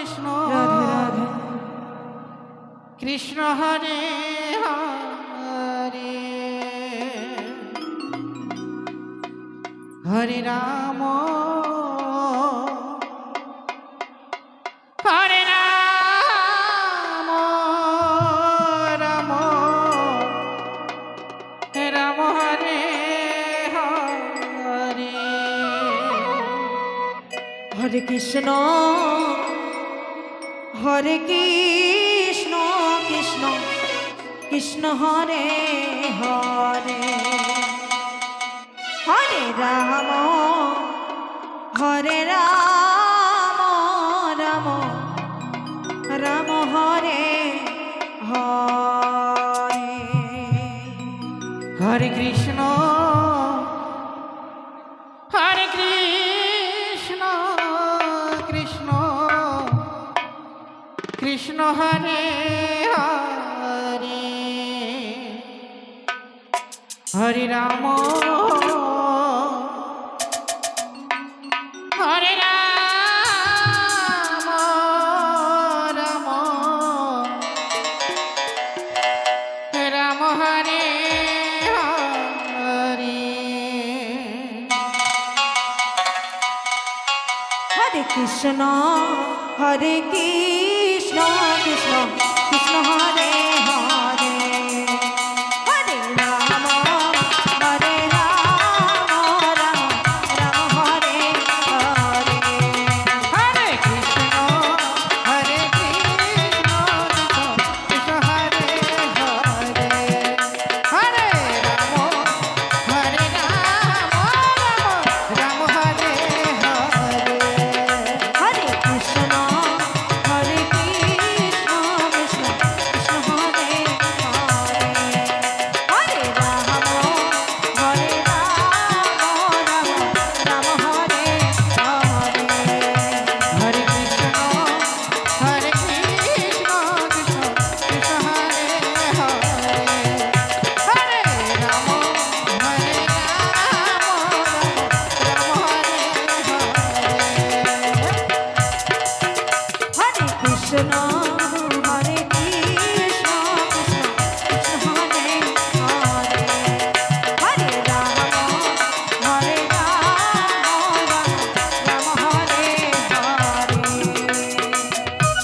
Krishna Radhe Radhe Krishna Hare Hare Hare Ram Hare Ram Ram Ram Hare Hare Hare Krishna Hare Krishna Krishna Krishna Hare Hare Hare Ram Hare Ram Ram Ram Hare Hare Hare Krishna Hare Krishna Krishna Krishna Hare Hare Hare Ram Hare Ram Ram Ram Hare Hare Hare Krishna Hare Krishna Krishna Krishna Hare Hare Hare Ram Hare Ram Ram Ram Hare Hare Hare Krishna Hare Krishna Krishna Hare Hare Hare Ram Hare Ram Ram Hare Hare Hare Krishna Hare Krishna Krishna Krishna Hare Hare Hare Ram Hare Ram Ram Ram Hare Hare Hare Krishna Hare Krishna Krishna Krishna Hare Hare Hare Ram Hare Ram Ram Hare Hare Hare Krishna Hare Krishna Krishna Krishna Hare Hare Hare Ram Hare Ram Ram Hare Hare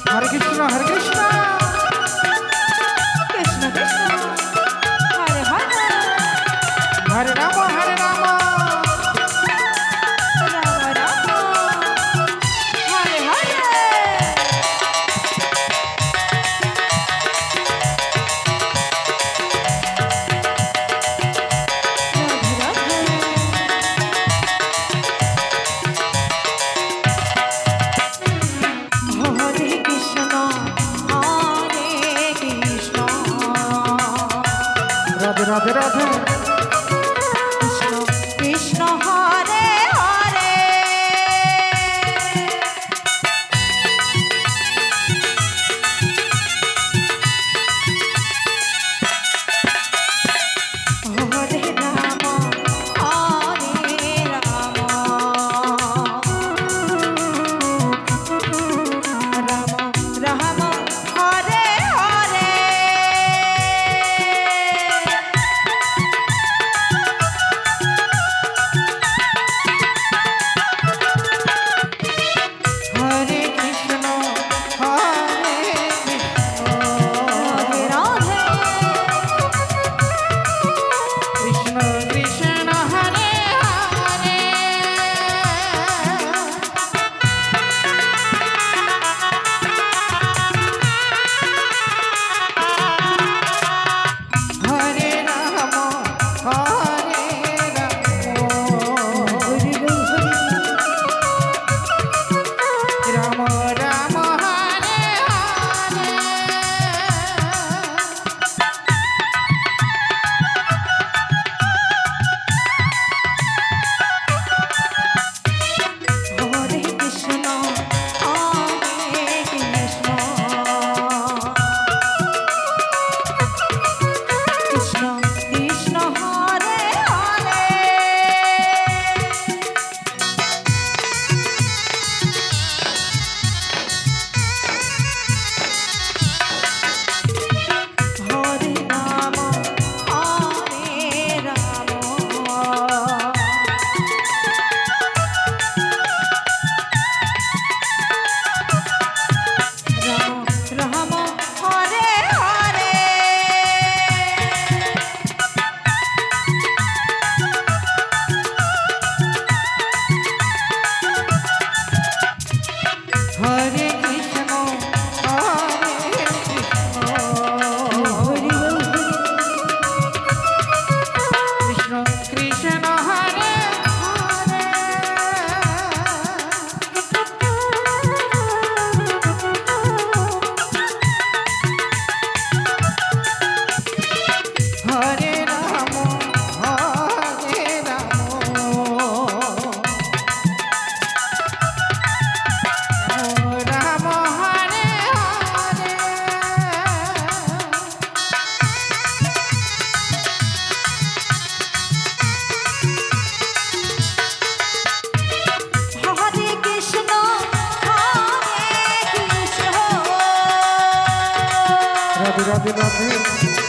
Hare Krishna Hare Krishna Krishna Krishna Hare Hare Hare Ram Hare Ram Ram Ram Hare Hare Radhe Radhe Hare Krishna Hare Krishna Radhe Radhe Radhe Krishna Krishna Hare Hare Hare Ram Hare Ram Ram Ram Hare Hare Radhe Radhe